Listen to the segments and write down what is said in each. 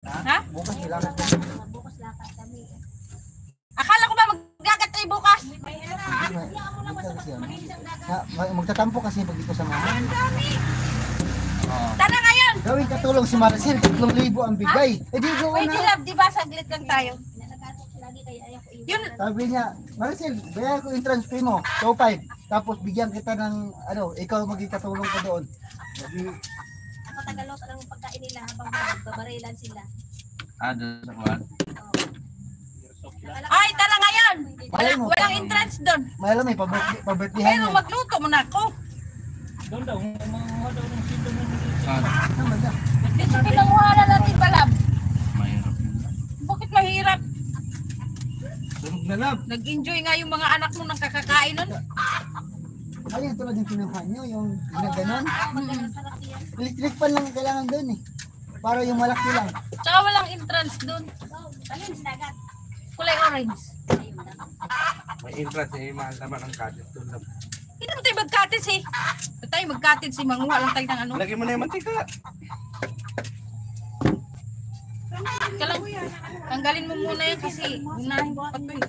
Ha? Bukas kailangan ko. Bukas lakad kami. Akala ko ba magdagat tayo bukas? Magtatampo kasi pag dito sa mama. Tara ngayon! Gawin katulong si Maricel, 3,000 ang bigay. Eh di doon Pwede na. love, di ba? Saglit lang tayo. Lagi kaya ayaw ko iwan. Yun, Sabi niya, Maricel, bayaran ko yung transfer mo, 2,500. Tapos bigyan kita ng, ikaw magkatulong ko doon. Sabi, Ako tagalog ang pagkain nila habang babarilan sila. Doon sa kuwan. ay, tara ngayon! Malay mo, Walang entrance doon. Mahal may pabirthdayan Pero niya. magluto mo na ako. Naman na. Dito pinanguha na natin balab. Mahirap yun. Bakit mahirap? Sunog na lab. Nag-enjoy nga yung mga anak mo ng kakakain nun. Ayun tulad yung kinuha niyo, yung ginaganon. Sarap yan. Electric pan lang kailangan doon eh. Para yung malaki lang. Tsaka walang entrance doon. Ayun, dagat. Kulay orange. May entrance eh, mahal naman ang kadit doon lab. Hindi naman tayo magkatid eh. Ba't tayo magkatid si manguha lang tayo ng ano. Lagyan mo na yung mantika. Kalang, tanggalin mo muna yan kasi unahin pa to eh.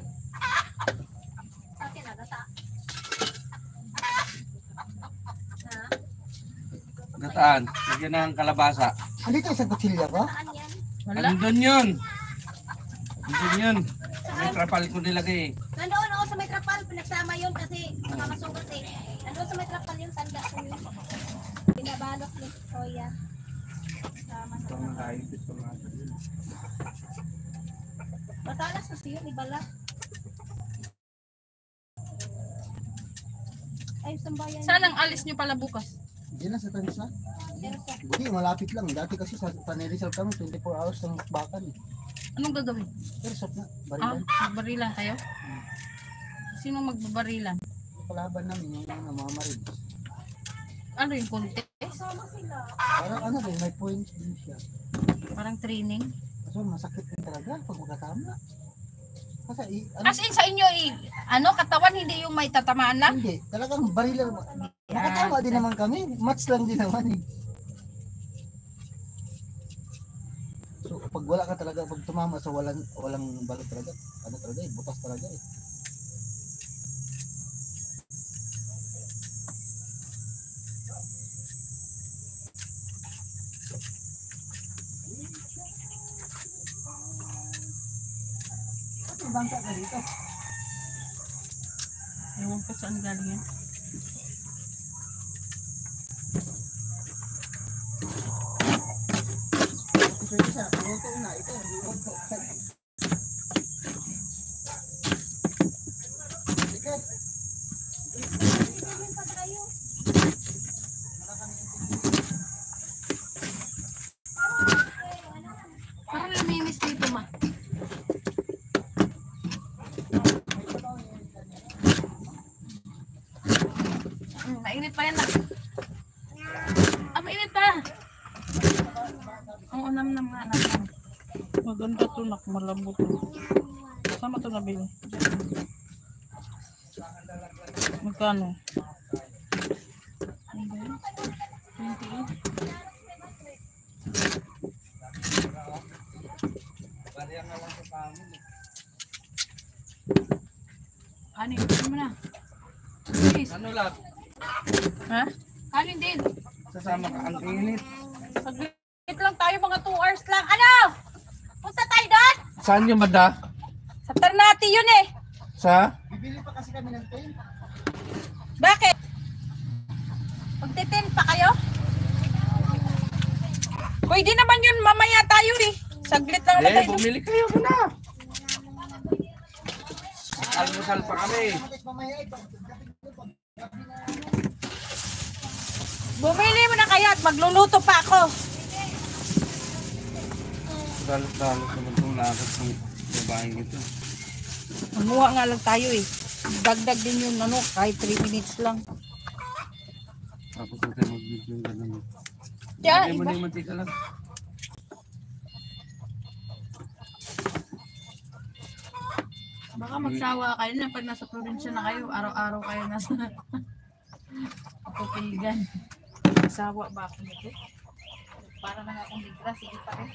Sa akin, gata. Gataan. Lagyan ng kalabasa. Andito isang kutsilya ko. Saan yan? Wala. Andun yun. Andun yun. May trapal ko nilagay eh. Nandoon ako sa may trapal. Pinagsama yun kasi mamasugat eh. Nandoon sa may trapal yun. Tanda ko yun. Binabalot ni Soya. Sama sa trapal. Matalas kasi yun. Ibala. Ay, sambayan. Saan ang alis nyo pala bukas? Diyan na sa Tansa. Pero sa Hindi, malapit lang. Dati kasi sa Panerisal kami, 24 hours ng bakbakan eh. Anong gagawin? Pero sap na, Ah, barilan. magbarilan kayo? Sino magbabarilan? Kalaban namin yung namamarin. Ano yung konti? sama sila. Parang ano rin, may points din siya. Parang training? Kaso masakit din talaga pag magkatama. Kasi As in sa inyo, katawan hindi yung may tatamaan lang? hindi, talagang barilan. Nakatama din naman kami, match lang din naman eh. So pag wala ka talaga, pag tumama sa walang balot talaga, ano talaga eh, butas talaga eh. May bangka ka dito. Ewan ko saan galing yan. Pwede siya, luto na, ito, luto. Sige. Parang luminis dito ma. Mainit pa yan na. Mainit pa. Oo, nam nga. Maganda to nak, malambot to. Sama to nabili. Magkano? Ano ba yun? 28. Ano mo na? Please. Ano lab? Ha? Kanin din. Sasama ka ang init. Saglit lang tayo, mga 2 hours lang. Ano? Punta tayo doon? Saan yung banda? Sa Ternate yun eh. Sa? Bibili pa kasi kami ng tent. Bakit? Magtitin pa kayo? Pwede naman yun, mamaya tayo eh. Saglit lang naman tayo. Bumili kayo muna. Almusal pa kami. Bumili mo na kaya at magluluto pa ako. Dalos-dalos naman itong lakad ng babaeng ito. Manuha nga lang tayo eh. Dagdag din yun kahit 3 minutes lang. Tapos natin mag-video yung ganun. Kaya Lagyan mo iba. na yung mantika lang. Baka magsawa kayo na pag nasa probinsya na kayo, araw-araw kayo nasa tupigan. Magsawa ba ako nito? Para na akong ligra, sige pa rin.